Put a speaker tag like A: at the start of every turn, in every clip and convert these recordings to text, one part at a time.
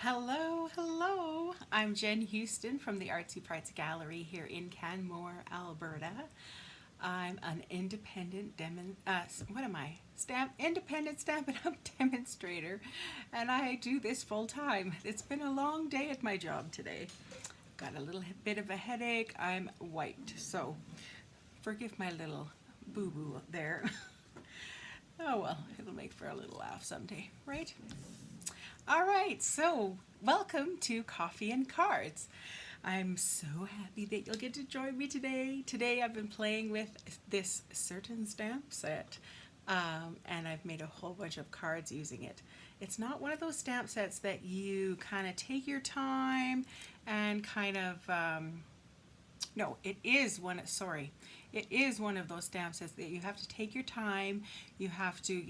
A: Hello, hello. I'm Jen Houston from the Artsy Parts Gallery here in Canmore, Alberta. I'm an independent Stampin' Up! Demonstrator, and I do this full time. It's been a long day at my job today. Got a little bit of a headache. I'm wiped, so forgive my little boo-boo there. Oh well, it'll make for a little laugh someday, right? All right, so welcome to Coffee and Cards. I'm so happy that you'll get to join me today. Today I've been playing with this certain stamp set, and I've made a whole bunch of cards using it. It's not one of those stamp sets that you kind of take your time and kind of, no, it is one, sorry, it is one of those stamp sets that you have to take your time. You have to,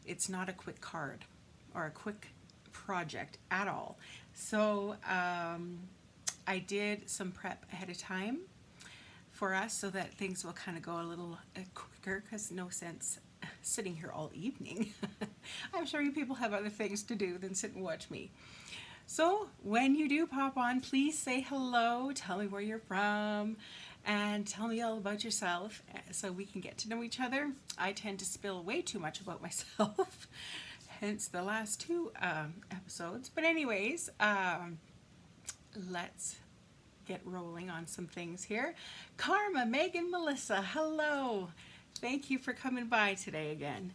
A: it's not a quick card or a quick project at all. So I did some prep ahead of time for us so that things will kind of go a little quicker, because no sense sitting here all evening. I'm sure you people have other things to do than sit and watch me. So when you do pop on, please say hello, tell me where you're from, and tell me all about yourself so we can get to know each other. I tend to spill way too much about myself, hence the last two episodes. But anyways, let's get rolling on some things here. Karma, Megan, Melissa, hello. Thank you for coming by today again.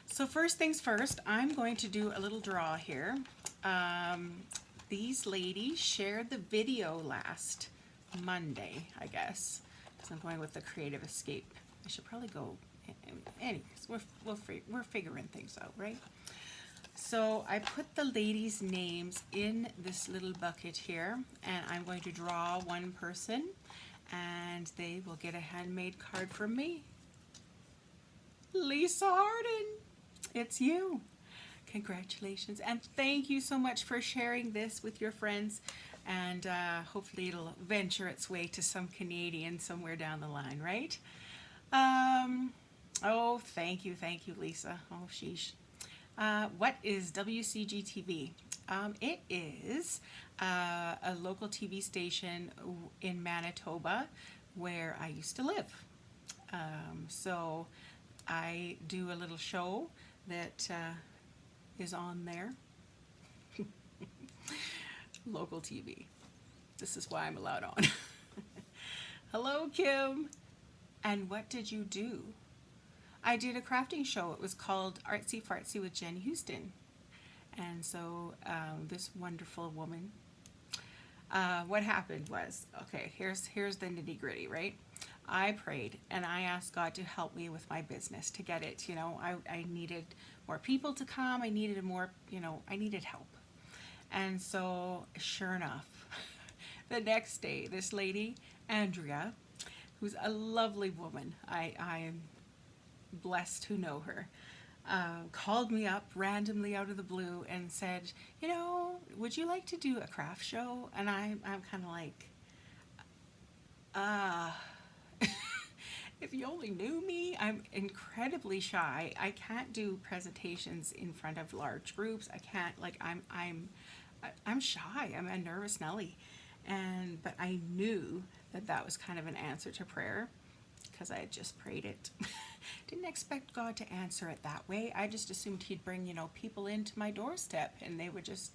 A: So first things first, I'm going to do a little draw here. These ladies shared the video last Monday, I guess, because I'm going with the Creative Escape. I should probably go, anyways, we're figuring things out, right? So I put the ladies' names in this little bucket here, and I'm going to draw one person, and they will get a handmade card from me. Lisa Harden, it's you. Congratulations, and thank you so much for sharing this with your friends, and hopefully it'll venture its way to some Canadian somewhere down the line, right? Oh, thank you, Lisa. Oh, sheesh. What is WCGTV? It is a local TV station in Manitoba where I used to live. So I do a little show that is on there. Local TV. This is why I'm allowed on. Hello, Kim. And what did you do? I did a crafting show. It was called Artsy Fartsy with Jen Houston. And so this wonderful woman, what happened was, okay, here's the nitty gritty, right? I prayed and I asked God to help me with my business, to get it, I needed more people to come. I needed I needed help. And so sure enough, the next day, this lady, Andrea, who's a lovely woman, I am blessed to know her, called me up randomly out of the blue and said, would you like to do a craft show? And I'm kind of like, if you only knew me, I'm incredibly shy. I can't do presentations in front of large groups. I can't, I'm shy. I'm a nervous Nelly. But I knew that was kind of an answer to prayer, because I had just prayed it. Didn't expect God to answer it that way. I just assumed he'd bring, people into my doorstep and they would just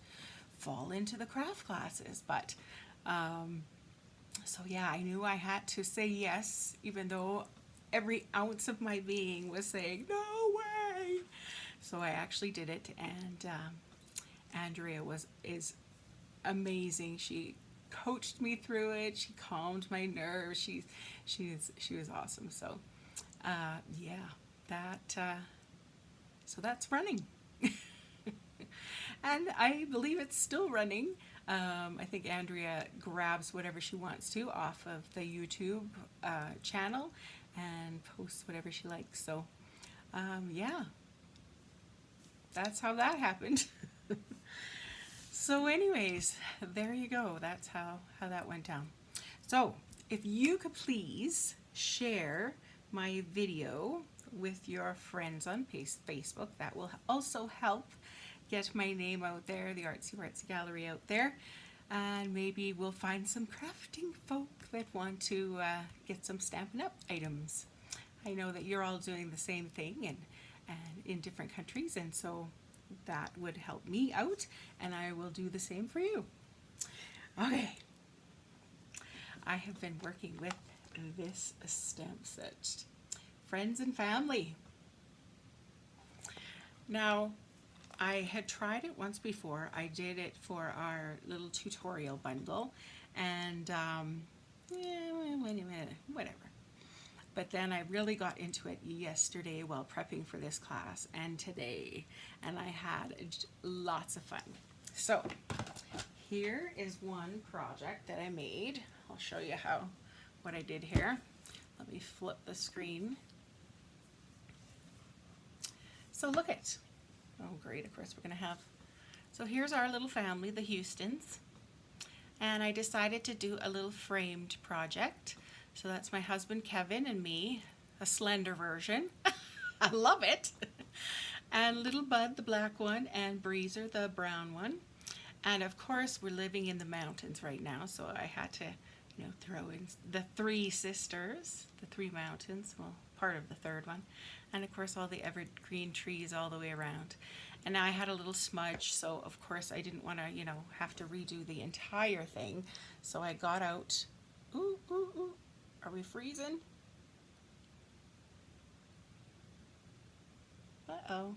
A: fall into the craft classes. But, so yeah, I knew I had to say yes, even though every ounce of my being was saying, no way. So I actually did it, and Andrea is amazing. She coached me through it. She calmed my nerves. She was awesome. So so that's running. And I believe it's still running. I think Andrea grabs whatever she wants to off of the YouTube channel and posts whatever she likes. So that's how that happened. So anyways, there you go. That's how that went down. So if you could please share my video with your friends on Facebook, that will also help get my name out there, the Artsy Gallery out there, and maybe we'll find some crafting folk that want to get some Stampin' Up! Items. I know that you're all doing the same thing and in different countries, and so that would help me out, and I will do the same for you. Okay, I have been working with this stamp set, Friends and Family. Now, I had tried it once before. I did it for our little tutorial bundle, and whatever. But then I really got into it yesterday while prepping for this class and today, and I had lots of fun. So here is one project that I made. I'll show you what I did here. Let me flip the screen. So look at, oh great, of course we're gonna have, so here's our little family, the Houstons, and I decided to do a little framed project. So that's my husband Kevin and me, a slender version. I love it. And little Bud, the black one, and Breezer, the brown one. And of course we're living in the mountains right now, so I had to, you know, throw in the three sisters, the three mountains, well, part of the third one, and of course all the evergreen trees all the way around. And now I had a little smudge, so of course I didn't want to, you know, have to redo the entire thing. So I got out, ooh, ooh, ooh, are we freezing? Uh-oh.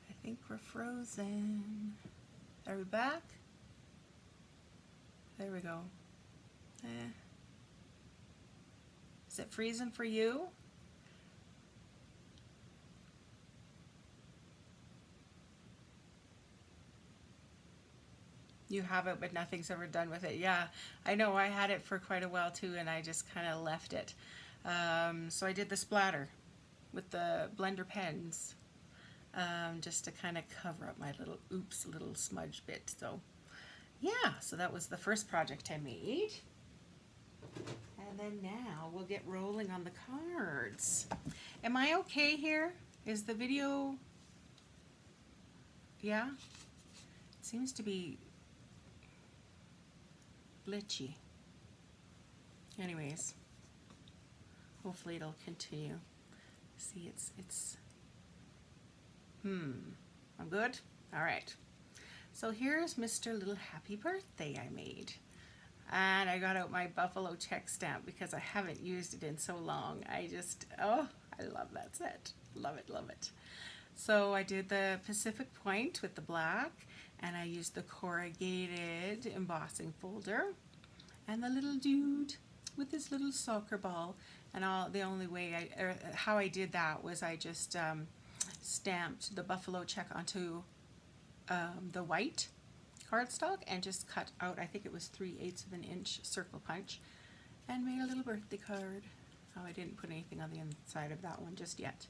A: I think we're frozen. Are we back? There we go. Is it freezing for you? You have it, but nothing's ever done with it. Yeah, I know. I had it for quite a while too, and I just kind of left it. So I did the splatter with the blender pens, just to kind of cover up my little smudge bit. So yeah, so that was the first project I made. And then now we'll get rolling on the cards. Am I okay here? Is the video, yeah? It seems to be glitchy. Anyways, hopefully it'll continue. See, I'm good? All right. So here's Mr. Little Happy Birthday I made. And I got out my buffalo check stamp because I haven't used it in so long. I love that set. Love it, love it. So I did the Pacific Point with the black, and I used the corrugated embossing folder, and the little dude with his little soccer ball. And the only way how I did that was I just stamped the buffalo check onto the white cardstock and just cut out, I think it was 3/8 of an inch circle punch, and made a little birthday card. Oh, I didn't put anything on the inside of that one just yet.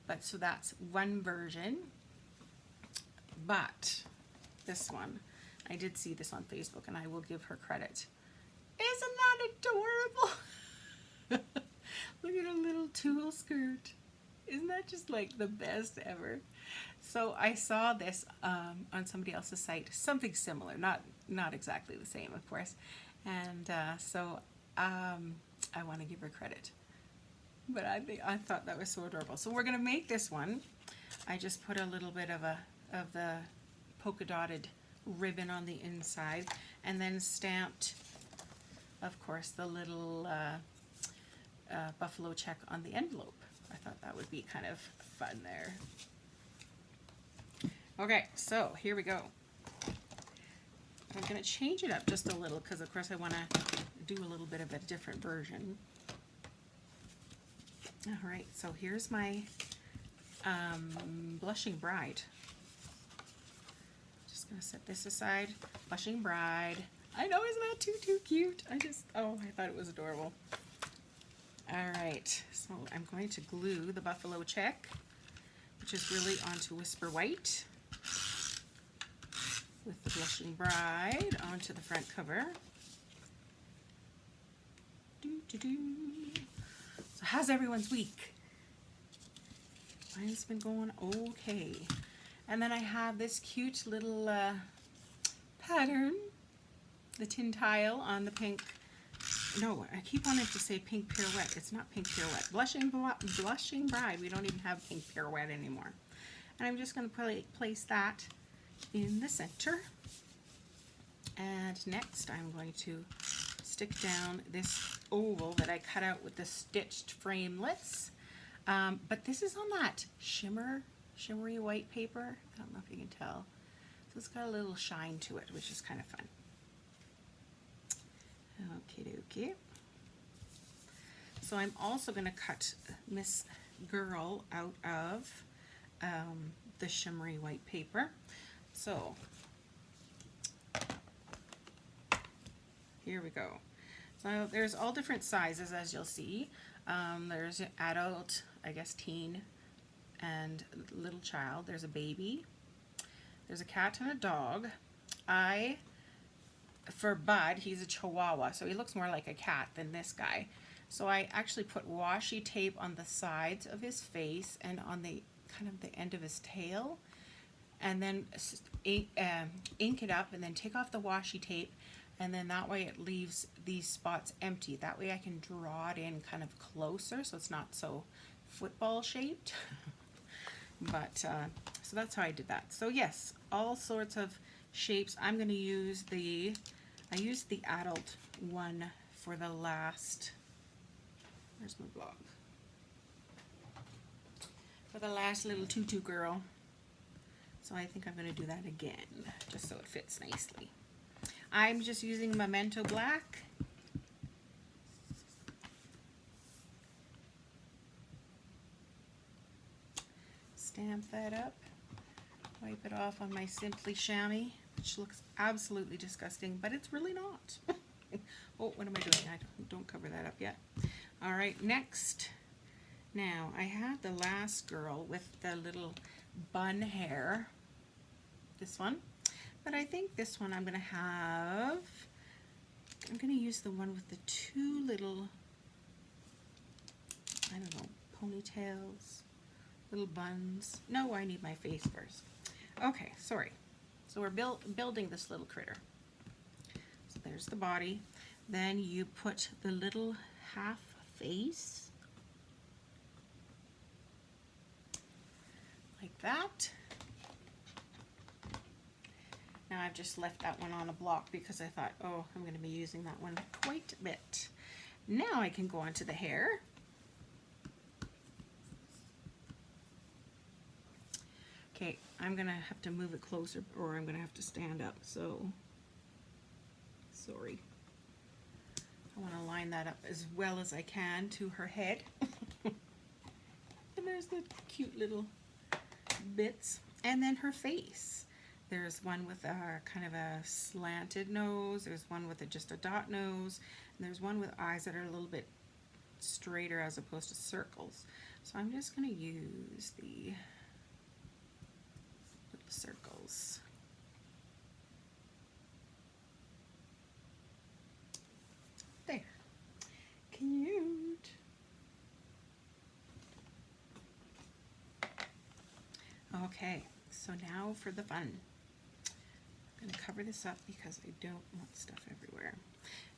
A: But so that's one version. But this one, I did see this on Facebook, and I will give her credit. Isn't that adorable? Look at her little tulle skirt. Isn't that just like the best ever? So I saw this on somebody else's site, something similar, not exactly the same, of course. And so I want to give her credit. But I thought that was so adorable. So we're gonna make this one. I just put a little bit of the polka dotted ribbon on the inside, and then stamped, of course, the little buffalo check on the envelope. I thought that would be kind of fun there. Okay, so here we go. I'm going to change it up just a little because, of course, I want to do a little bit of a different version. All right, so here's my Blushing Bride. Just going to set this aside. Blushing Bride. I know, isn't that too cute? I thought it was adorable. All right, so I'm going to glue the buffalo check, which is really onto Whisper White, with the Blushing Bride onto the front cover. So how's everyone's week? Mine's been going okay. And then I have this cute little pattern, the tin tile on the pink. No, I keep wanting to say pink pirouette. It's not pink pirouette. Blushing Bride. We don't even have pink pirouette anymore. And I'm just going to place that in the center. And next I'm going to stick down this oval that I cut out with the stitched framelets. But this is on that shimmery white paper. I don't know if you can tell. So it's got a little shine to it, which is kind of fun. Okay. So I'm also going to cut Miss Girl out of the shimmery white paper. So here we go. So there's all different sizes, as you'll see. There's an adult, I guess teen, and little child. There's a baby. There's a cat and a dog. For Bud, he's a Chihuahua, so he looks more like a cat than this guy. So I actually put washi tape on the sides of his face and on the kind of the end of his tail, and then ink it up and then take off the washi tape, and then that way it leaves these spots empty. That way I can draw it in kind of closer so it's not so football shaped. But so that's how I did that. So yes, all sorts of shapes. I'm going to use I used the adult one for the last, where's my blog? For the last little tutu girl. So I think I'm going to do that again, just so it fits nicely. I'm just using Memento Black. Stamp that up. Wipe it off on my Simply Chamois, which looks absolutely disgusting, but it's really not. Oh, what am I doing? I don't cover that up yet. All right, next. Now, I had the last girl with the little bun hair, this one, but I think this one I'm going to use the one with the two little, I don't know, ponytails, little buns. No, I need my face first. Okay, sorry. So we're building this little critter. So there's the body. Then you put the little half face like that. Now I've just left that one on a block because I thought, oh, I'm going to be using that one quite a bit. Now I can go on to the hair. Okay, I'm going to have to move it closer or I'm going to have to stand up, so sorry. I want to line that up as well as I can to her head. And there's the cute little bits. And then her face. There's one with a kind of a slanted nose. There's one with just a dot nose. And there's one with eyes that are a little bit straighter as opposed to circles. So I'm just going to use the little circles. There. Cute. Okay, so now for the fun. I'm going to cover this up because I don't want stuff everywhere.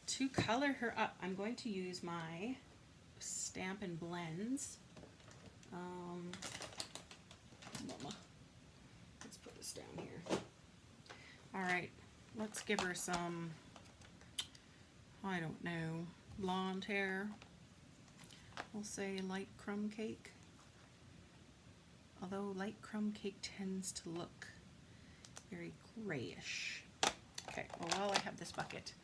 A: To color her up, I'm going to use my Stampin' Blends. Mama, let's put this down here. All right, let's give her some, I don't know, blonde hair. We'll say light crumb cake. Although light crumb cake tends to look very grayish. Okay, well, while I have this bucket,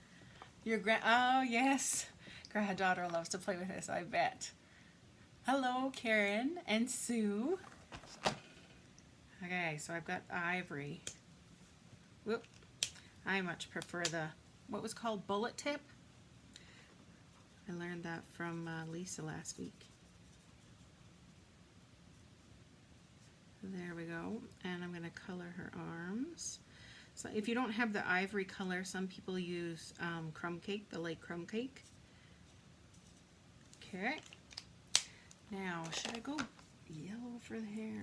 A: oh yes, granddaughter loves to play with this, I bet. Hello, Karen and Sue. Okay, so I've got ivory. Whoop. I much prefer the, what was called bullet tip. I learned that from Lisa last week. There we go, and I'm going to color her arms. So if you don't have the ivory color, some people use crumb cake, the light crumb cake. Okay. Now, should I go yellow for the hair.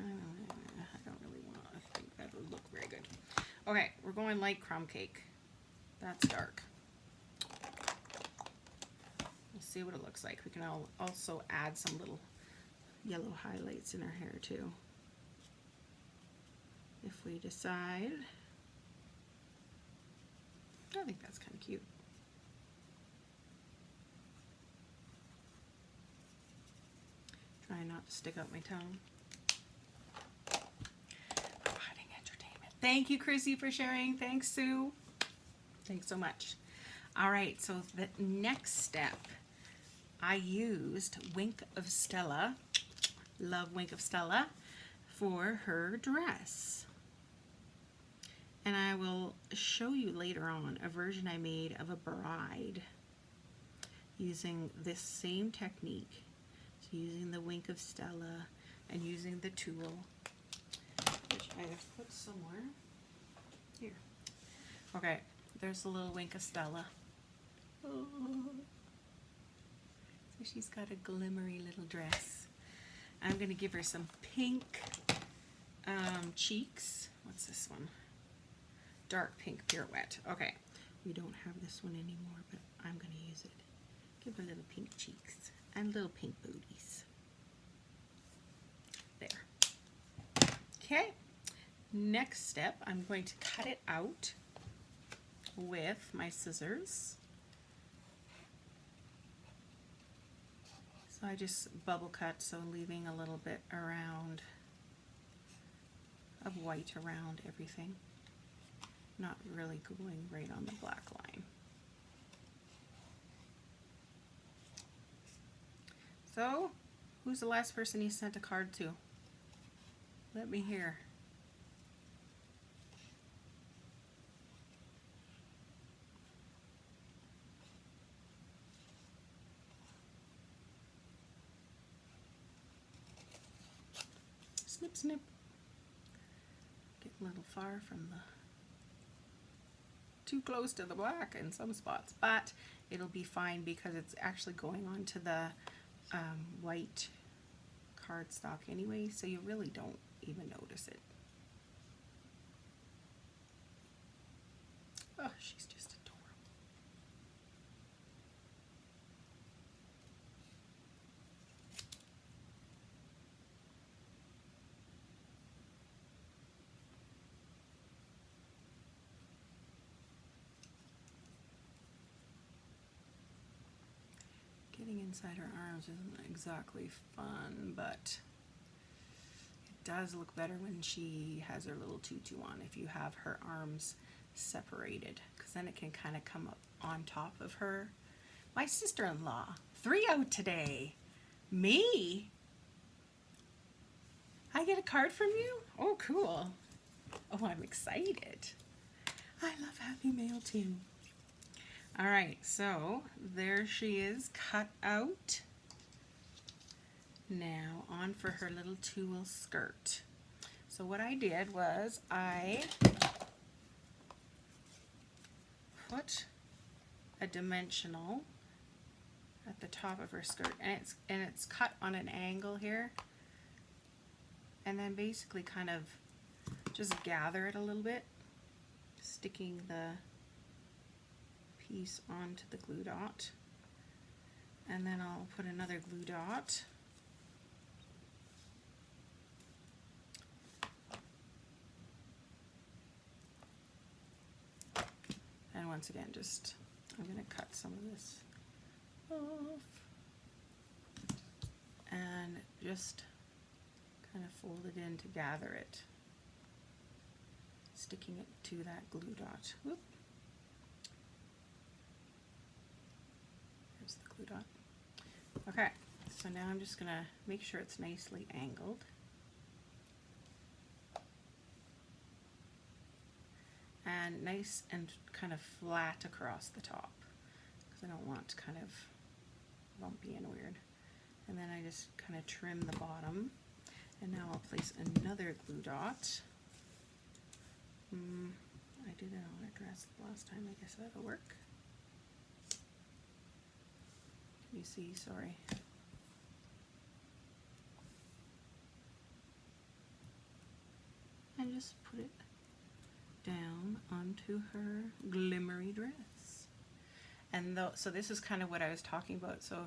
A: I don't really want to think that would look very good. Okay, we're going light crumb cake. That's dark. We'll see what it looks like. We can also add some little yellow highlights in our hair too, if we decide. I think that's kind of cute. Try not to stick out my tongue. Providing entertainment. Thank you, Chrissy, for sharing. Thanks, Sue. Thanks so much. All right, so the next step, I used Wink of Stella, love Wink of Stella, for her dress. And I will show you later on a version I made of a bride using this same technique. So using the Wink of Stella and using the tool, which I have put somewhere here. Okay, there's the little Wink of Stella. Oh. So she's got a glimmery little dress. I'm going to give her some pink cheeks. What's this one? Dark pink pirouette. Okay, we don't have this one anymore, but I'm going to use it. Give her little pink cheeks and little pink booties. There. Okay, next step, I'm going to cut it out with my scissors. So I just bubble cut, so leaving a little bit around of white around everything. Not really going right on the black line. So, who's the last person he sent a card to? Let me hear. Snip, snip. Get a little far from the... too close to the black in some spots, but it'll be fine because it's actually going on to the white cardstock anyway, so you really don't even notice it. Oh, she's just adorable. Getting inside her arms isn't exactly fun, but it does look better when she has her little tutu on, if you have her arms separated, because then it can kind of come up on top of her. My sister-in-law, 3 out today. Me? I get a card from you? Oh, cool. Oh, I'm excited. I love Happy Mail too. All right, so there she is, cut out. Now on for her little tulle skirt. So what I did was I put a dimensional at the top of her skirt, and it's cut on an angle here, and then basically kind of just gather it a little bit, sticking the piece onto the glue dot, and then I'll put another glue dot, and once again just I'm going to cut some of this off and just kind of fold it in to gather it, sticking it to that glue dot. Whoop. There's the glue dot. Okay, so now I'm just going to make sure it's nicely angled. And nice and kind of flat across the top, because I don't want kind of bumpy and weird. And then I just kind of trim the bottom. And now I'll place another glue dot. I did it on a dress last time, I guess that'll work. Can you see? Sorry. just put it down onto her glimmery dress. And so this is kind of what I was talking about. So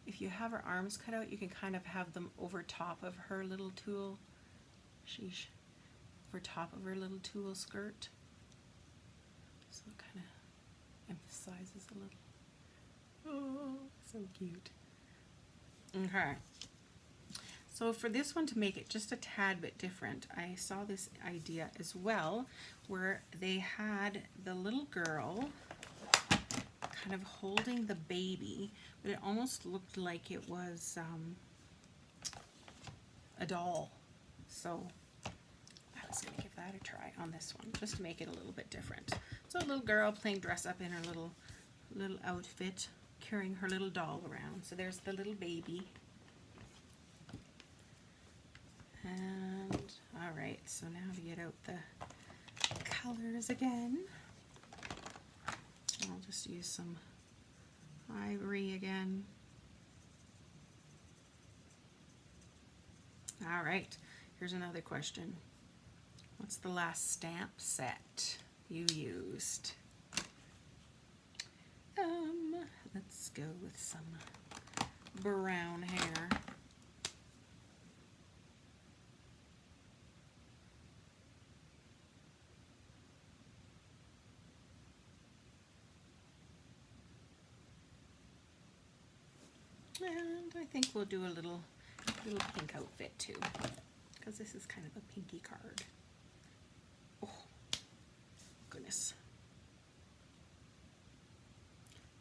A: if you have her arms cut out, you can kind of have them over top of her little tulle, over top of her little tulle skirt. So it kind of emphasizes a little. Oh, so cute. Okay. So for this one, to make it just a tad bit different, I saw this idea as well, where they had the little girl kind of holding the baby, but it almost looked like it was a doll. So I was going to give that a try on this one, just to make it a little bit different. So a little girl playing dress up in her little outfit, carrying her little doll around. So there's the little baby. And all right, so now to get out the colors again, I'll just use some ivory again. All right, here's another question. What's the last stamp set you used? Let's go with some brown hair. And I think we'll do a little pink outfit too, because this is kind of a pinky card. Oh, goodness.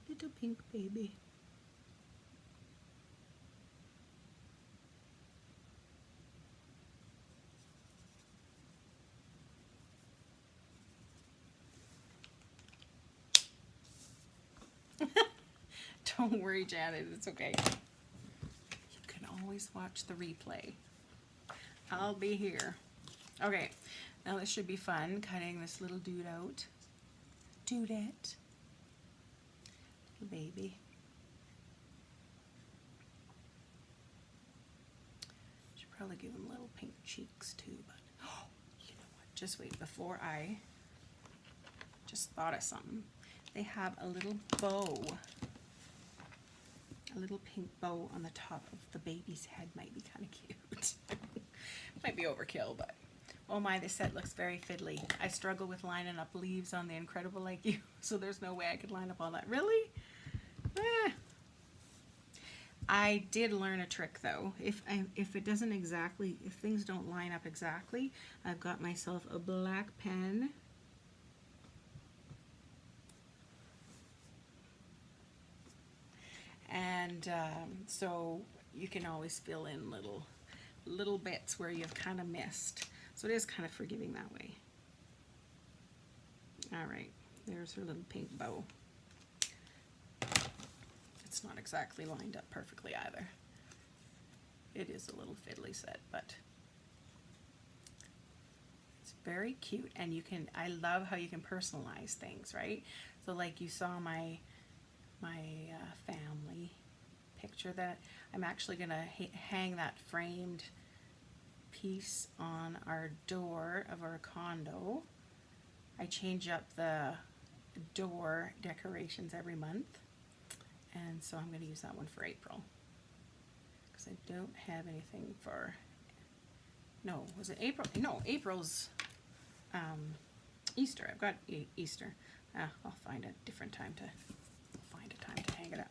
A: Little pink baby. Don't worry, Janet, it's okay. You can always watch the replay. I'll be here. Okay, now this should be fun, cutting this little dude out. Dudette. Little baby. Should probably give him little pink cheeks too, but oh, you know what? Just wait, before I just thought of something. They have a little bow. A little pink bow on the top of the baby's head might be kind of cute. Might be overkill, but oh my, this set looks very fiddly. I struggle with lining up leaves on the Incredible like you, so there's no way I could line up all that. Really? I did learn a trick though. If things don't line up exactly, I've got myself a black pen. And so you can always fill in little bits where you've kind of missed. So it is kind of forgiving that way. All right, there's her little pink bow. It's not exactly lined up perfectly either. It is a little fiddly set, but it's very cute. And I love how you can personalize things, right? So like you saw my family picture, that I'm actually gonna hang that framed piece on our door of our condo. I change up the door decorations every month, and so I'm going to use that one for April, because I don't have anything for, no, was it April? No, April's Easter. I've got Easter. I'll find a different time to hang it up.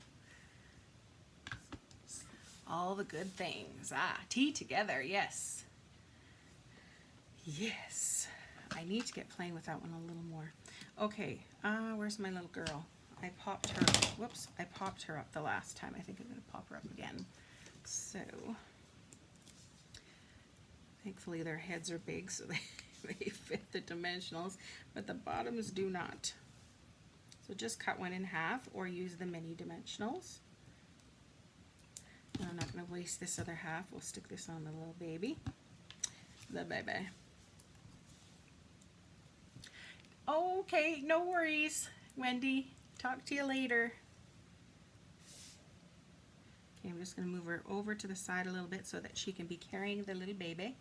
A: All the good things. Tea together, yes. Yes. I need to get playing with that one a little more. Okay, where's my little girl? I popped her up the last time. I think I'm going to pop her up again. So, thankfully their heads are big, so they fit the dimensionals, but the bottoms do not. So just cut one in half or use the mini dimensionals. I'm not going to waste this other half. We'll stick this on the little baby. The baby. Okay, no worries, Wendy. Talk to you later. Okay, I'm just going to move her over to the side a little bit so that she can be carrying the little baby.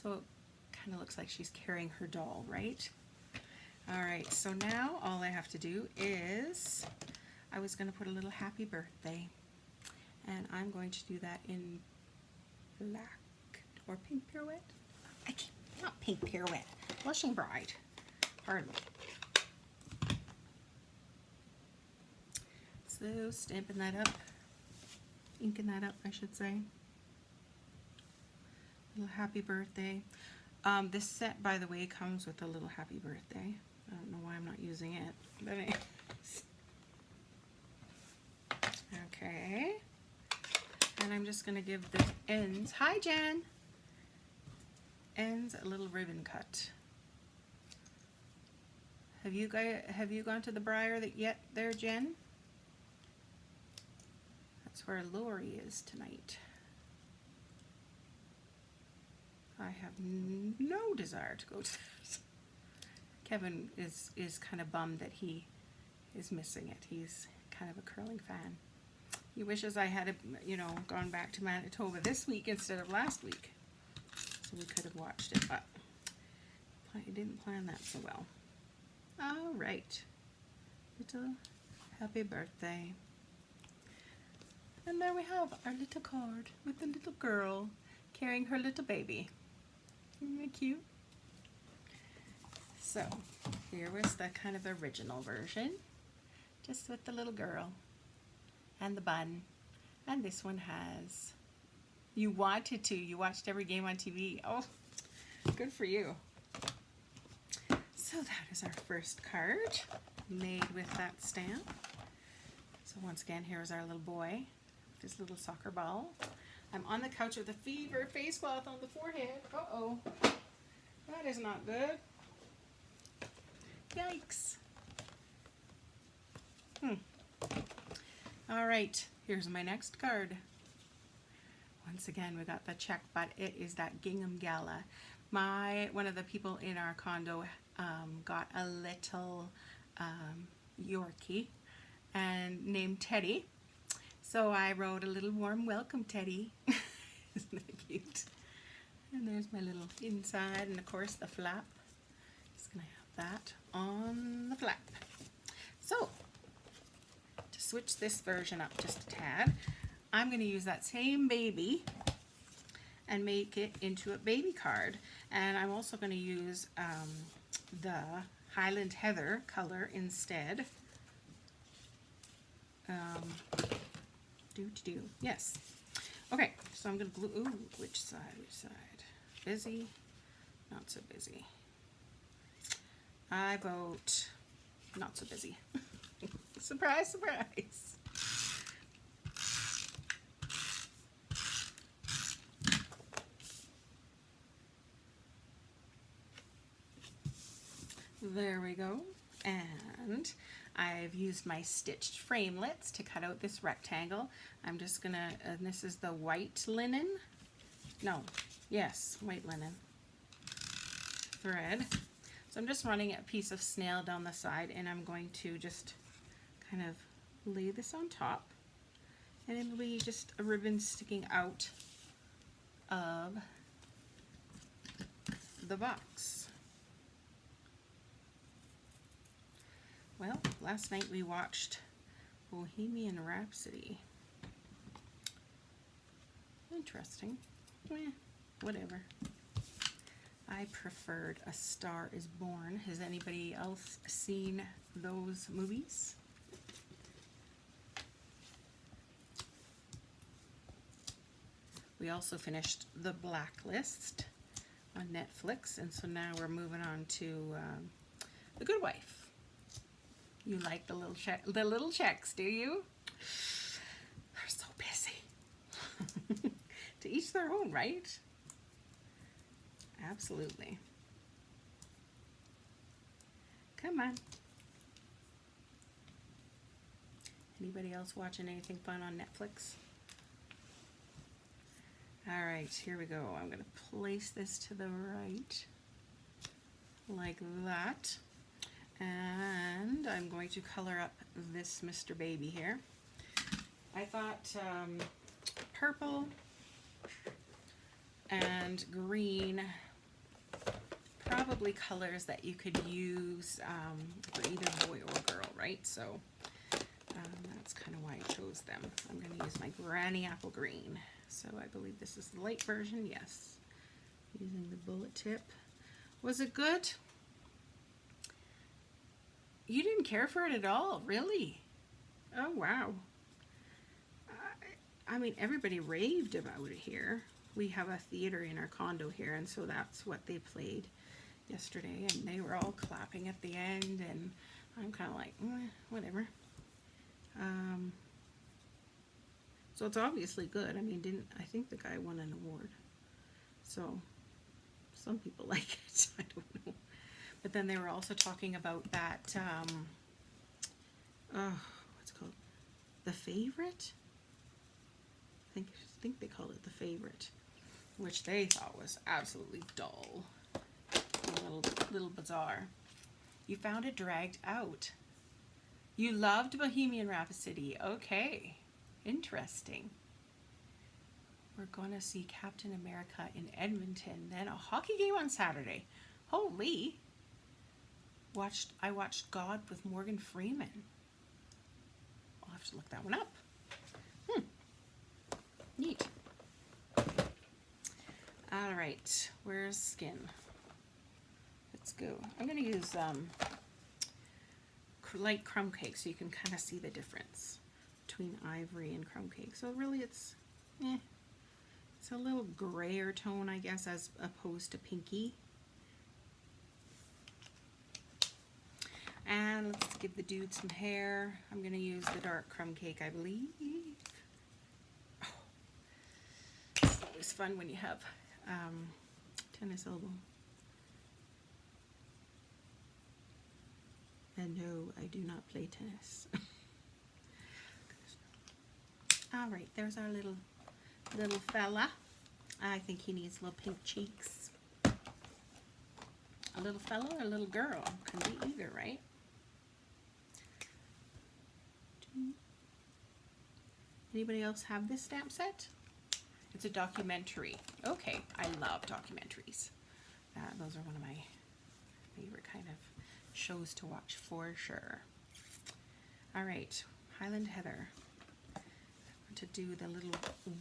A: So it kind of looks like she's carrying her doll, right? All right, so now all I have to do is, I was going to put a little happy birthday, and I'm going to do that in black or pink pirouette. I can't, not pink pirouette, blushing bride. Pardon me. So stamping that up, inking that up, I should say. Little happy birthday. This set, by the way, comes with a little happy birthday. I don't know why I'm not using it, but anyways. Okay. And I'm just going to give the ends, hi Jen, ends a little ribbon cut. Have you gone to the Briar yet there, Jen? That's where Lori is tonight. I have no desire to go to that. Kevin is kind of bummed that he is missing it. He's kind of a curling fan. He wishes I had, gone back to Manitoba this week instead of last week, so we could have watched it, but I didn't plan that so well. All right, little happy birthday. And there we have our little card with the little girl carrying her little baby. Isn't that cute? So here was the kind of original version, just with the little girl and the bun. And this one has, you wanted to, you watched every game on TV. Oh, good for you. So that is our first card made with that stamp. So once again, here's our little boy with his little soccer ball. I'm on the couch with a fever face cloth on the forehead. Uh-oh. That is not good. Yikes. All right, here's my next card. Once again, we got the check, but it is that gingham gala. One of the people in our condo got a little Yorkie and named Teddy. So I wrote a little warm welcome, Teddy. Isn't that cute? And there's my little inside, and of course the flap. Just gonna have that on the flap. So to switch this version up just a tad, I'm gonna use that same baby and make it into a baby card. And I'm also gonna use the Highland Heather color instead. Yes. Okay, so I'm gonna glue, ooh, which side? Busy, not so busy. I vote not so busy. Surprise, surprise. There we go. And I've used my stitched framelits to cut out this rectangle. I'm just gonna, this is the white linen. No, yes, white linen thread. So I'm just running a piece of snail down the side, and I'm going to just kind of lay this on top, and it'll be just a ribbon sticking out of the box. Well, last night we watched Bohemian Rhapsody. Interesting. Whatever. I preferred A Star is Born. Has anybody else seen those movies? We also finished The Blacklist on Netflix, and so now we're moving on to The Good Wife. You like the little checks, do you? They're so busy. To each their own, right? Absolutely. Come on. Anybody else watching anything fun on Netflix? All right, here we go. I'm going to place this to the right, like that. And I'm going to color up this Mr. Baby here. I thought purple and green probably colors that you could use for either boy or girl, right? So that's kind of why I chose them. I'm going to use my Granny Apple Green. So I believe this is the light version, yes. Using the bullet tip. Was it good? You didn't care for it at all, really? Oh, wow. I mean, everybody raved about it here. We have a theater in our condo here, and so that's what they played yesterday, and they were all clapping at the end, and I'm kind of like, whatever. So it's obviously good. I mean, I think the guy won an award. So some people like it. I don't know. But then they were also talking about that, what's it called? The Favorite? I think they called it The Favorite, which they thought was absolutely dull. A little bizarre. You found it dragged out. You loved Bohemian Rhapsody. Okay. Interesting. We're going to see Captain America in Edmonton, then a hockey game on Saturday. Holy. I watched God with Morgan Freeman. I'll have to look that one up. Neat. All right, where's skin? Let's go. I'm going to use light crumb cake so you can kind of see the difference between ivory and crumb cake. So really it's a little grayer tone, I guess, as opposed to pinky. And let's give the dude some hair. I'm going to use the dark crumb cake, I believe. Oh, it's always fun when you have tennis elbow. And no, I do not play tennis. All right, there's our little fella. I think he needs little pink cheeks. A little fella or a little girl? Can be either, right? Anybody else have this stamp set? It's a documentary. Okay, I love documentaries. Those are one of my favorite kind of shows to watch for sure. All right, Highland Heather. To do the little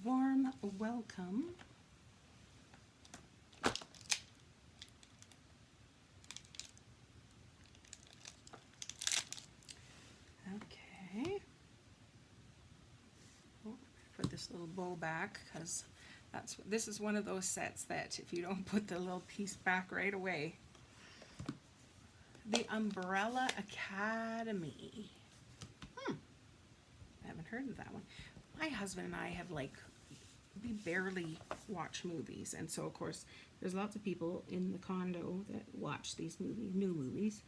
A: warm welcome. Okay. Put this little bow back because this is one of those sets that if you don't put the little piece back right away. The Umbrella Academy. I haven't heard of that one. My husband and I have we barely watch movies, and so of course there's lots of people in the condo that watch these new movies,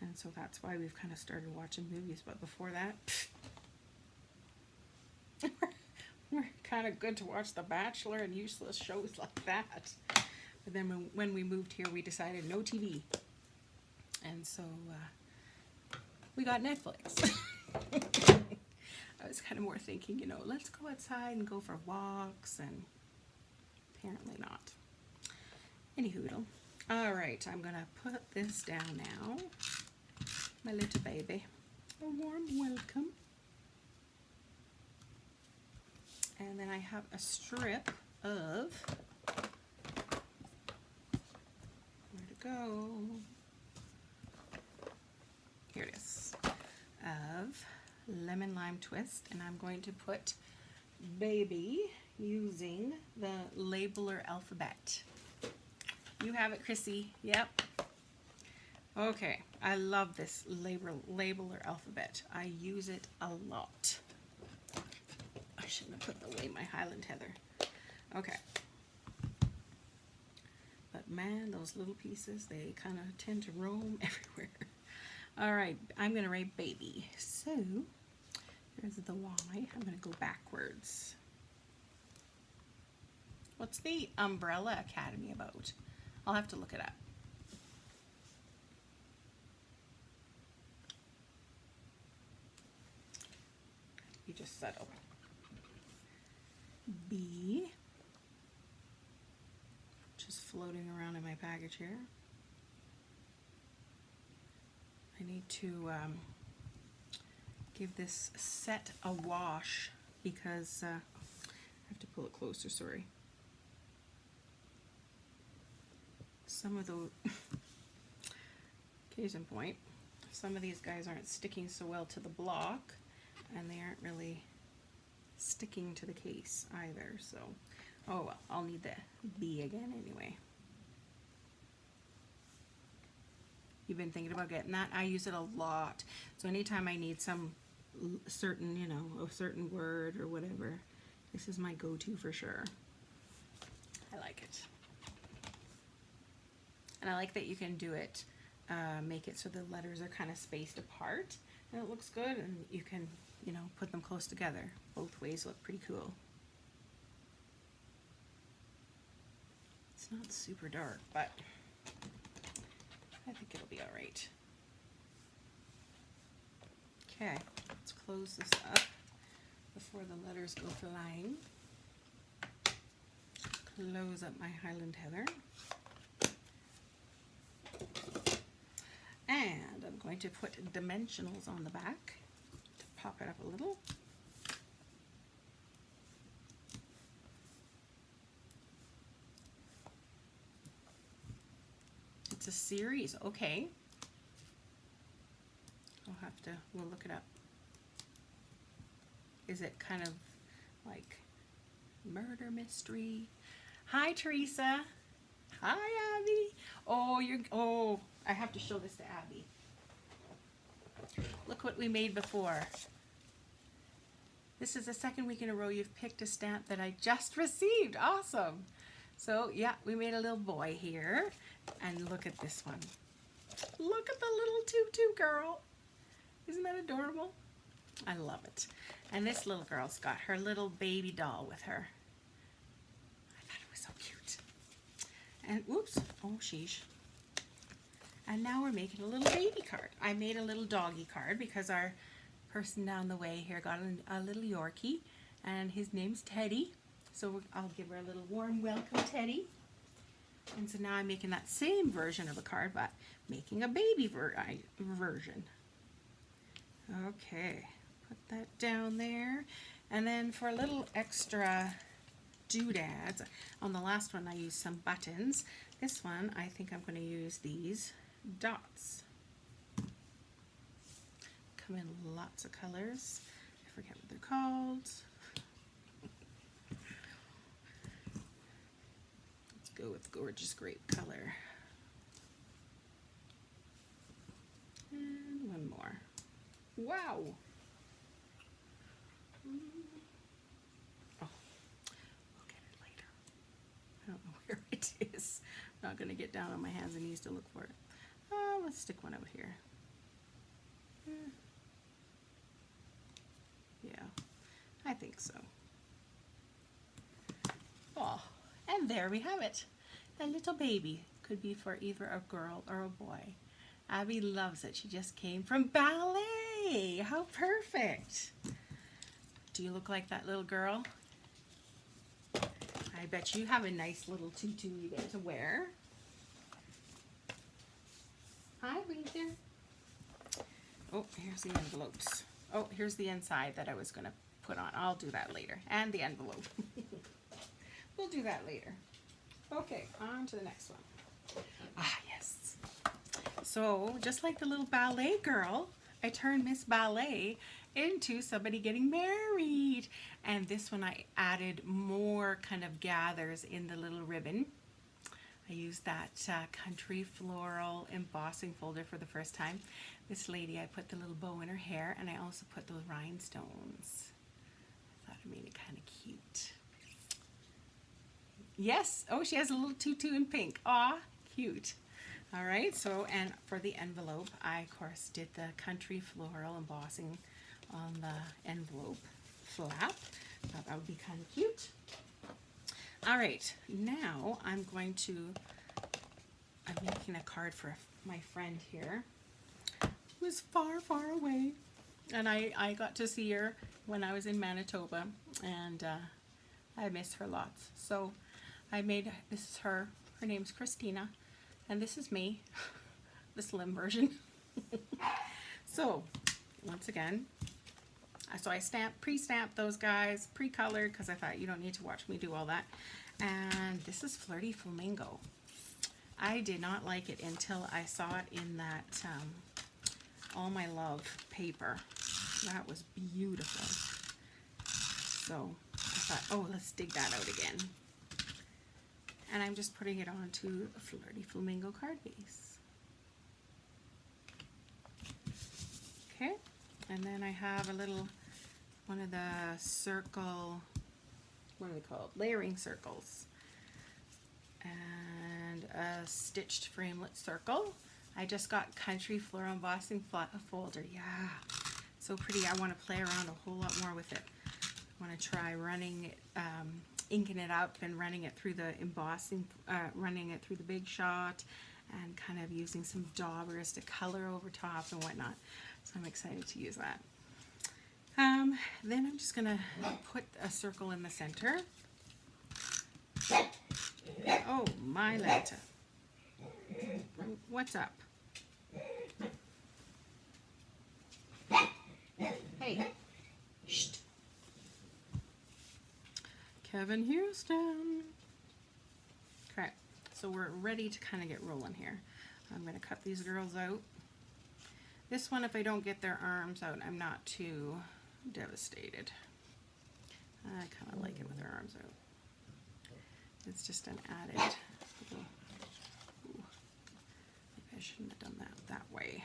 A: and so that's why we've kind of started watching movies. But before that, we're kind of good to watch The Bachelor and useless shows like that. But then when we moved here, we decided no TV, and so we got Netflix. I was kind of more thinking, let's go outside and go for walks, and apparently not. Anyhoodle. All right, I'm going to put this down now. My little baby. A warm welcome. And then I have a strip of, where to go? Here it is. Of lemon lime twist, and I'm going to put baby using the labeler alphabet. You have it, Chrissy. Yep. Okay, I love this labeler alphabet. I use it a lot. I shouldn't have put away my Highland Heather. Okay. But man, those little pieces, they kind of tend to roam everywhere. All right, I'm going to write baby. So here's the Y. I'm going to go backwards. What's the Umbrella Academy about? I'll have to look it up. You just settle. B, just floating around in my package here. need to give this set a wash because I have to pull it closer, sorry. Some of the case in point, some of these guys aren't sticking so well to the block, and they aren't really sticking to the case either, so oh well, I'll need the B again anyway. You've been thinking about getting that? I use it a lot, so anytime I need some certain, you know, a certain word or whatever, this is my go-to for sure. I like it. And I like that you can do it, make it so the letters are kind of spaced apart, and it looks good, and you can, you know, put them close together. Both ways look pretty cool. It's not super dark, but I think it'll be all right. Okay, let's close this up before the letters go flying. Close up my Highland Heather. And I'm going to put dimensionals on the back to pop it up a little. It's a series, okay. We'll look it up. Is it kind of like murder mystery? Hi, Teresa. Hi, Abby. Oh, I have to show this to Abby. Look what we made before. This is the second week in a row you've picked a stamp that I just received. Awesome. So yeah, we made a little boy here. And look at this one. Look at the little tutu girl. Isn't that adorable? I love it. And this little girl's got her little baby doll with her. I thought it was so cute. And oops, oh sheesh. And now we're making a little baby card. I made a little doggy card because our person down the way here got a little Yorkie, and his name's Teddy. So I'll give her a little warm welcome, Teddy. And so now I'm making that same version of a card, but making a baby version. Okay, put that down there. And then for a little extra doodads, on the last one I used some buttons. This one I think I'm going to use these dots. Come in lots of colors. I forget what they're called. Let's go with gorgeous grape color. And one more. Wow. Oh, we'll get it later. I don't know where it is. I'm not going to get down on my hands and knees to look for it. Let's stick one out here. Yeah, I think so. Oh, and there we have it. A little baby. Could be for either a girl or a boy. Abby loves it. She just came from ballet. How perfect. Do you look like that little girl? I bet you have a nice little tutu you get to wear. Hi, Winter. Oh, here's the envelopes. Oh, here's the inside that I was going to put on. I'll do that later. And the envelope. We'll do that later. Okay, on to the next one. Ah, yes. So, just like the little ballet girl, I turned Miss Ballet into somebody getting married. And this one I added more kind of gathers in the little ribbon. I used that country floral embossing folder for the first time. This lady, I put the little bow in her hair, and I also put those rhinestones. I thought it made it kind of cute. Yes, oh, she has a little tutu in pink. Aw, cute. All right, so, and for the envelope, I, of course, did the country floral embossing on the envelope flap. Thought that would be kind of cute. All right, now I'm making a card for my friend here who is far, far away. And I got to see her when I was in Manitoba, and I miss her lots. So this is her name's Christina, and this is me, the slim version. So, once again, so I pre-stamped those guys, pre-colored, because I thought you don't need to watch me do all that. And this is Flirty Flamingo. I did not like it until I saw it in that All My Love paper. That was beautiful. So I thought, oh, let's dig that out again. And I'm just putting it onto a Flirty Flamingo card base. Okay, and then I have a little, one of the circle, what are they called? Layering circles. And a stitched framelit circle. I just got Country Floral Embossing folder. Yeah, so pretty. I want to play around a whole lot more with it. I want to try running it, inking it up and running it through the embossing, running it through the Big Shot, and kind of using some daubers to color over top and whatnot. So I'm excited to use that. Then I'm just gonna put a circle in the center. Oh my Lanta. What's up? Hey. Shh. Kevin Houston. Okay, so we're ready to kind of get rolling here. I'm going to cut these girls out. This one, if I don't get their arms out, I'm not too devastated. I kind of like it with their arms out. It's just an added little, ooh, maybe I shouldn't have done that way.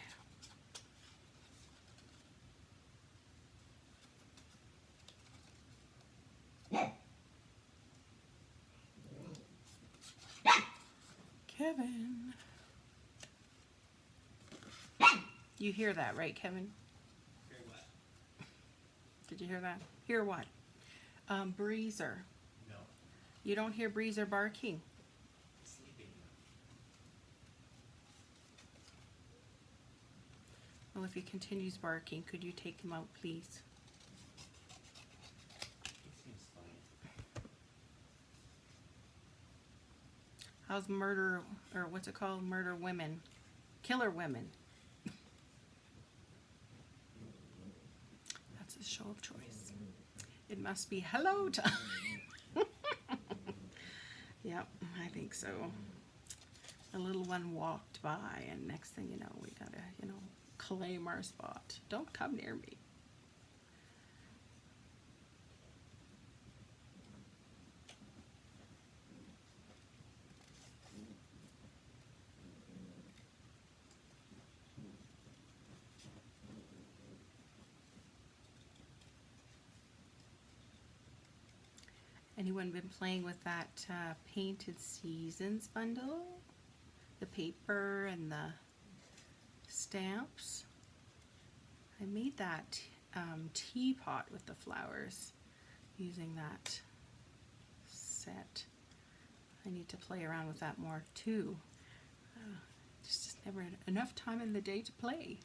A: Kevin. You hear that, right, Kevin?
B: Hear what?
A: Did you hear that? Hear what? Breezer.
B: No.
A: You don't hear Breezer barking?
B: Sleeping.
A: Well, if he continues barking, could you take him out, please?
B: He seems fine.
A: How's murder, or what's it called? Murder women. Killer women. That's his show of choice. It must be hello time. Yep, I think so. A little one walked by, and next thing you know, we gotta, claim our spot. Don't come near me. Anyone been playing with that Painted Seasons bundle? The paper and the stamps? I made that teapot with the flowers using that set. I need to play around with that more too. Just never enough time in the day to play.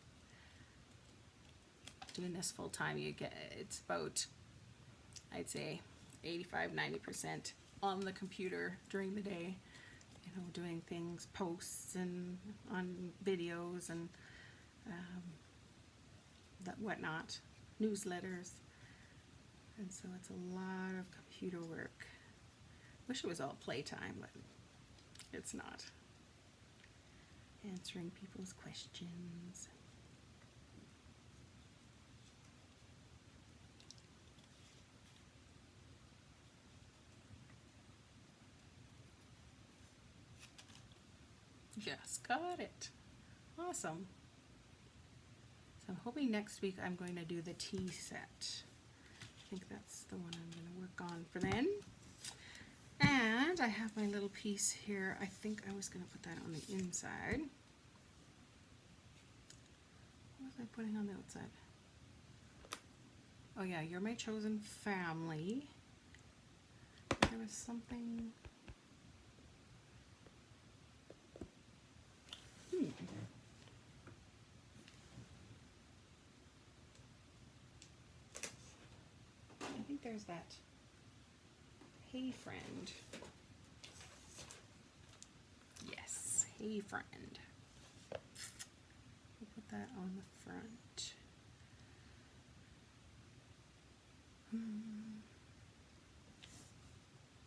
A: Doing this full time, it's about, I'd say, 85–90% on the computer during the day, doing things, posts and on videos and that whatnot, newsletters, and so it's a lot of computer work. Wish it was all playtime, but it's not. Answering people's questions. Yes, got it. Awesome. So I'm hoping next week I'm going to do the tea set. I think that's the one I'm going to work on for then. And I have my little piece here. I think I was going to put that on the inside. What was I putting on the outside? Oh yeah, you're my chosen family. There was something... I think there's that Hey Friend. Yes, Hey Friend. We'll put that on the front.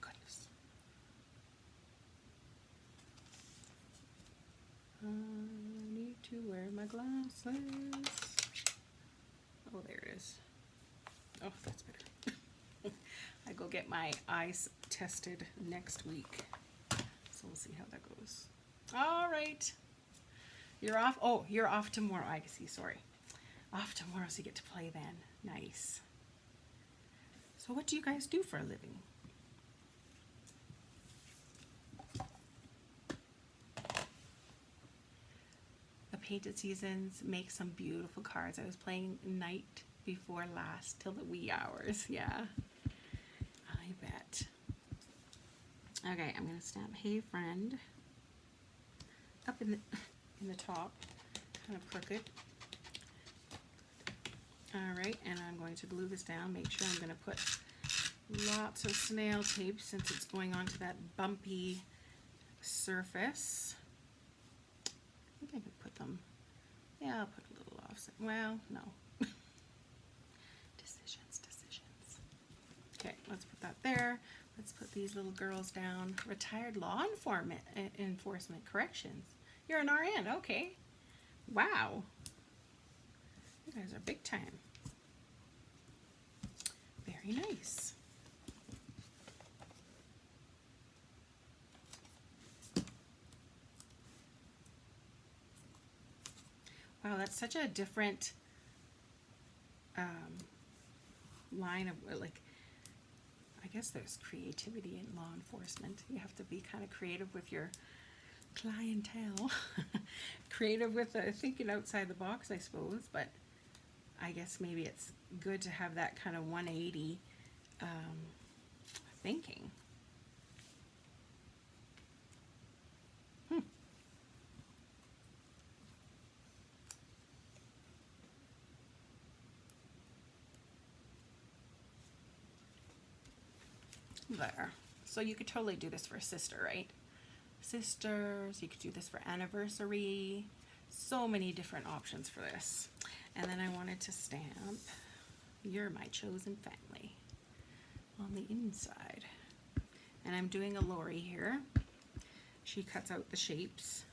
A: Goodness. I need to wear my glasses. Oh, there it is. Oh, that's better. I go get my eyes tested next week. So we'll see how that goes. All right. You're off. Oh, you're off tomorrow. I see. Sorry. Off tomorrow, so you get to play then. Nice. So what do you guys do for a living? The Painted Seasons make some beautiful cards. I was playing night before last till the wee hours. Yeah, I bet. Okay, I'm gonna stamp "Hey Friend" up in the top, kind of crooked. All right, and I'm going to glue this down. Make sure I'm going to put lots of snail tape since it's going onto that bumpy surface. I think I can put them. Yeah, I'll put a little offset. Well, no. Decisions. Okay, let's put that there. Let's put these little girls down. Retired law enforcement corrections. You're an RN, okay. Wow. You guys are big time. Very nice. Wow, that's such a different line of, like, I guess there's creativity in law enforcement. You have to be kind of creative with your clientele. Creative with thinking outside the box, I suppose, but I guess maybe it's good to have that kind of 180 thinking. There. So you could totally do this for a sister, right? Sisters, you could do this for anniversary. So many different options for this. And then I wanted to stamp "You're my chosen family" on the inside. And I'm doing a Lori here. She cuts out the shapes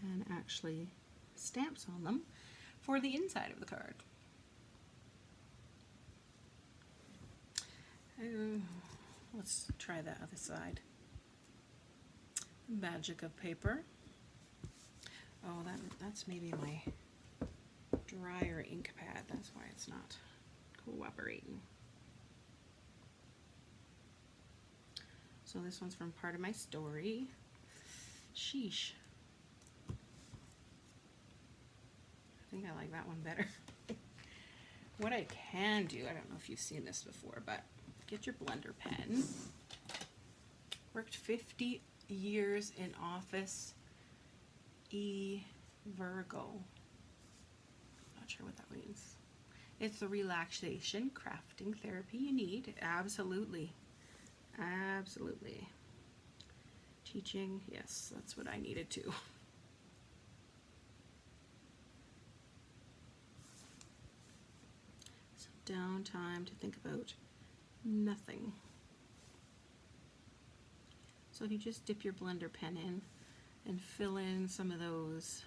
A: and actually stamps on them for the inside of the card. Let's try the other side. Magic of paper. Oh, that's maybe my drier ink pad. That's why it's not cooperating. So this one's from Part of My Story. Sheesh. I think I like that one better. What I can do, I don't know if you've seen this before, but get your blender pen. Worked 50 years in office. Virgo. Not sure what that means. It's the relaxation crafting therapy you need. Absolutely. Absolutely. Teaching, yes, that's what I needed too. Some downtime to think about nothing. So if you just dip your blender pen in and fill in some of those,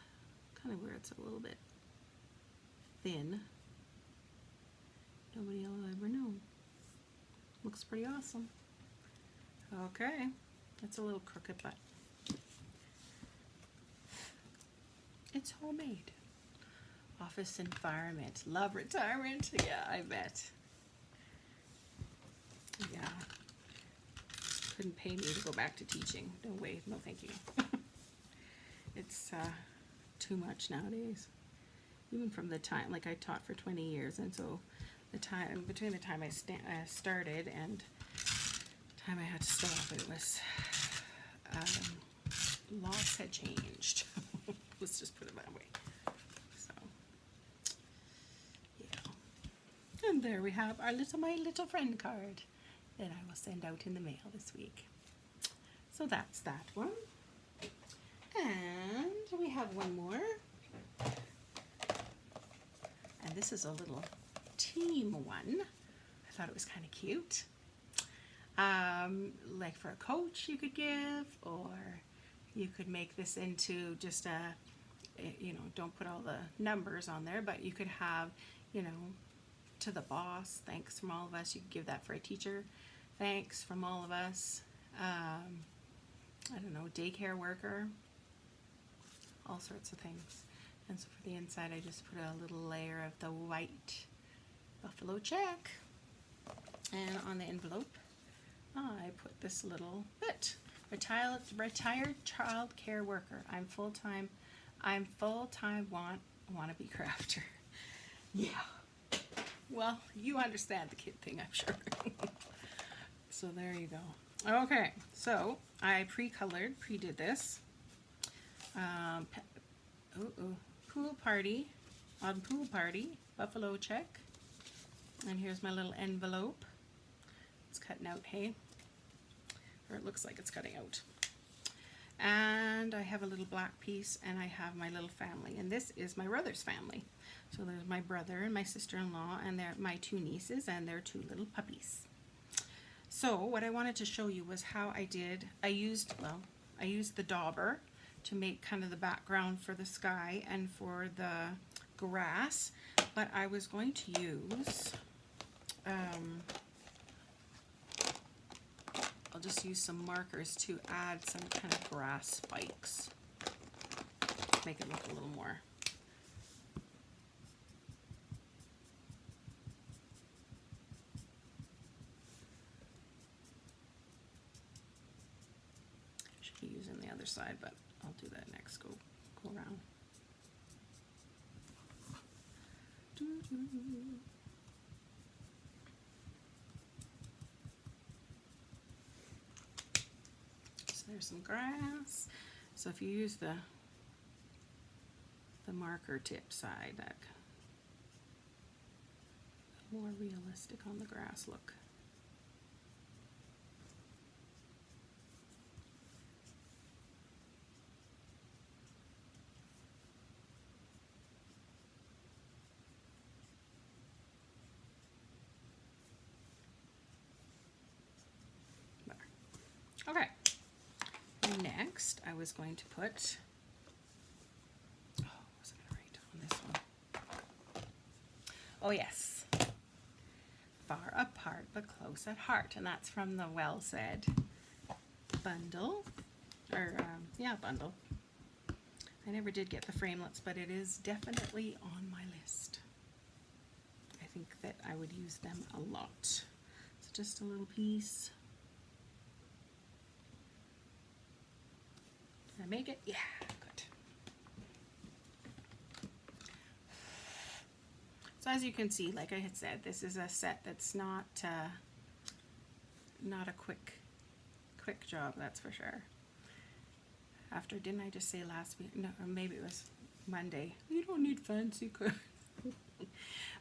A: kind of where it's a little bit thin, nobody will ever know. Looks pretty awesome. Okay, it's a little crooked, but it's homemade. Office environment. Love retirement. Yeah, I bet. Yeah. Couldn't pay me to go back to teaching. No way, no thank you. It's too much nowadays. Even from the time, like I taught for 20 years, and so the time, between the time I started and the time I had to stop, it was, lots had changed. Let's just put it that way. So, yeah. And there we have our my little friend card that I will send out in the mail this week. So that's that one. And we have one more. this is a little team one. I thought it was kind of cute. Like for a coach you could give, or you could make this into just a, you know, don't put all the numbers on there, but you could have, you know, to the boss, thanks from all of us. You could give that for a teacher, thanks from all of us. I don't know, daycare worker, all sorts of things. And so for the inside, I just put a little layer of the white buffalo check. And on the envelope, I put this little bit. Retired child care worker. I'm full-time wannabe crafter. Yeah. Well, you understand the kid thing, I'm sure. So there you go. Okay, so I pre-did this. Pool party, buffalo check. And here's my little envelope. It's cutting out, hey? Or it looks like it's cutting out. And I have a little black piece, and I have my little family. And this is my brother's family. So there's my brother and my sister-in-law, and they're my two nieces and their two little puppies. So what I wanted to show you was how I used the dauber to make kind of the background for the sky and for the grass, but I was going to use, I'll just use some markers to add some kind of grass spikes, make it look a little more. Should be using the other side, but I'll do that next, go around. So there's some grass. So if you use the marker tip side, that more realistic on the grass look. Okay, next I was going to put, was I right on this one? Oh yes, far apart but close at heart, and that's from the Well Said bundle, or bundle. I never did get the framelits, but it is definitely on my list. I think that I would use them a lot. So just a little piece. Did I make it? Yeah, good. So as you can see, like I had said, this is a set that's not a quick job, that's for sure. After, didn't I just say last week? No, or maybe it was Monday. You don't need fancy cards.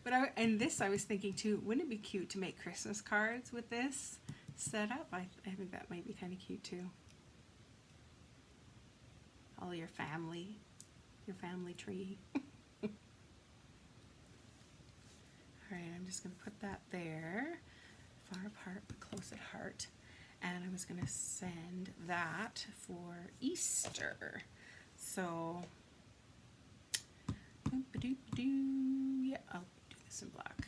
A: But I was thinking too, wouldn't it be cute to make Christmas cards with this setup? I think that might be kind of cute too. All your family tree. Alright, I'm just going to put that there. Far apart but close at heart. And I was going to send that for Easter. So, yeah, I'll do this in black.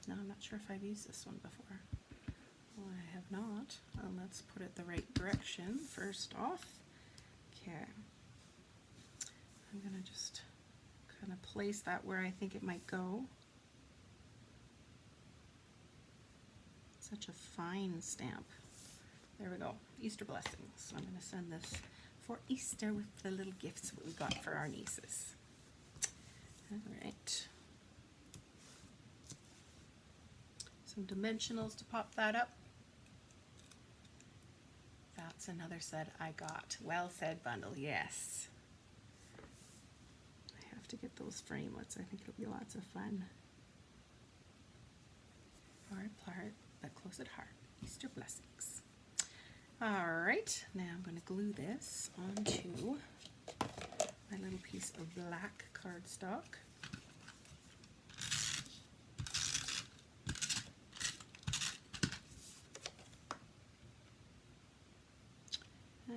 A: No, I'm not sure if I've used this one before. Well, I have not. Let's put it the right direction first off. Okay. I'm going to just kind of place that where I think it might go. Such a fine stamp. There we go. Easter blessings. So I'm going to send this for Easter with the little gifts that we got for our nieces. Alright. Some dimensionals to pop that up. That's another set I got. Well Said bundle, yes. I have to get those framelits. I think it'll be lots of fun. Far apart, but close at heart. Easter blessings. Alright, now I'm going to glue this onto my little piece of black cardstock.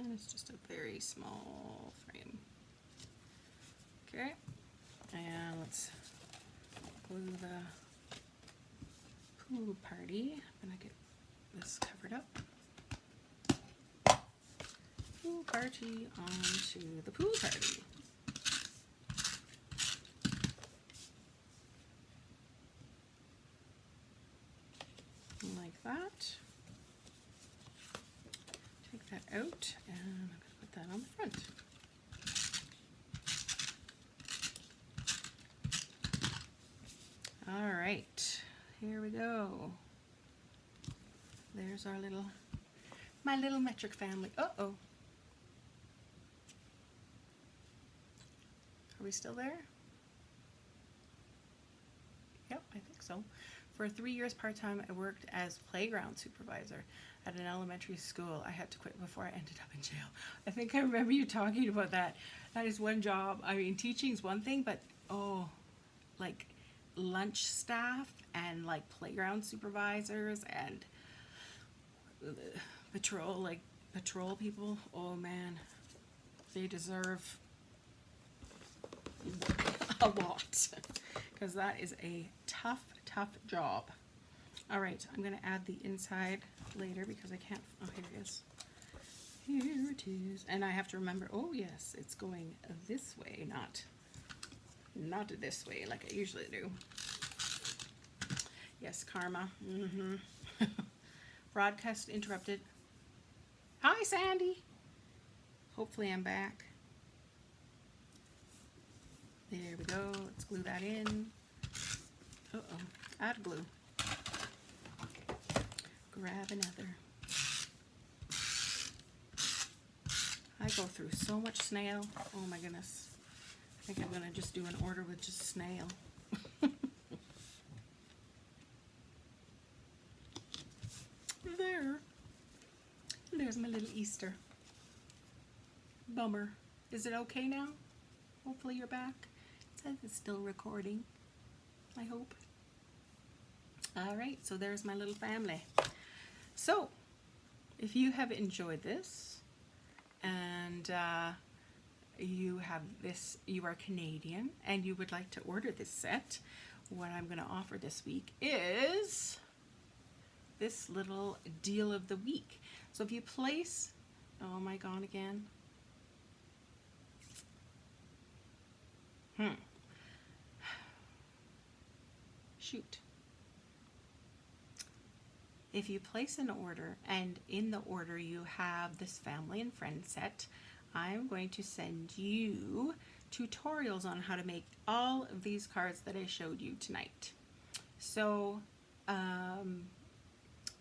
A: and it's just a very small frame. Okay, and let's glue the pool party. I'm gonna get this covered up. Pool party onto the pool party. Like that. Take that out and I'm going to put that on the front. All right, here we go. There's our my little metric family. Uh-oh. Are we still there? Yep, I think so. For 3 years part-time, I worked as playground supervisor at an elementary school. I had to quit before I ended up in jail. I think I remember you talking about that. That is one job. I mean, teaching's one thing, but oh, like lunch staff and like playground supervisors and patrol people. Oh man, they deserve a lot because that is a tough job. All right, I'm going to add the inside later because I can't. Oh, here it is. Here it is. And I have to remember, oh yes, it's going this way, not this way like I usually do. Yes, karma. Broadcast interrupted. Hi, Sandy. Hopefully I'm back. There we go. Let's glue that in. Uh-oh. Out of glue. Grab another. I go through so much snail. Oh my goodness. I think I'm going to just do an order with just snail. There's my little Easter. Bummer. Is it okay now? Hopefully you're back. It says it's still recording. I hope. All right, so there's my little family. So, if you have enjoyed this and you are Canadian and you would like to order this set, what I'm going to offer this week is this little deal of the week. So if you place, oh, am I gone again? Shoot. If you place an order and in the order you have this family and friend set, I'm going to send you tutorials on how to make all of these cards that I showed you tonight. So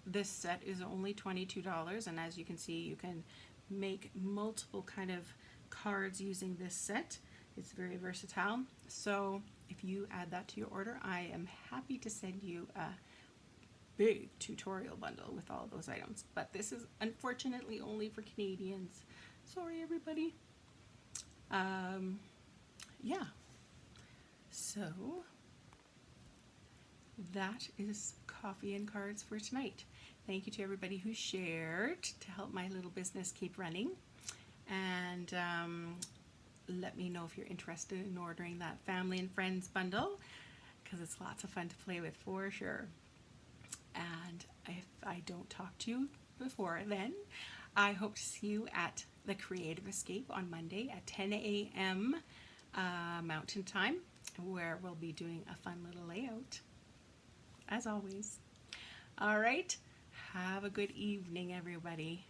A: this set is only $22, and as you can see, you can make multiple kind of cards using this set. It's very versatile. So if you add that to your order, I am happy to send you a big tutorial bundle with all those items. But this is unfortunately only for Canadians. Sorry, everybody. Yeah. So that is coffee and cards for tonight. Thank you to everybody who shared to help my little business keep running. And let me know if you're interested in ordering that family and friends bundle, because it's lots of fun to play with for sure. And if I don't talk to you before then, I hope to see you at the Creative Escape on Monday at 10 a.m. Mountain Time, where we'll be doing a fun little layout, as always. All right, have a good evening, everybody.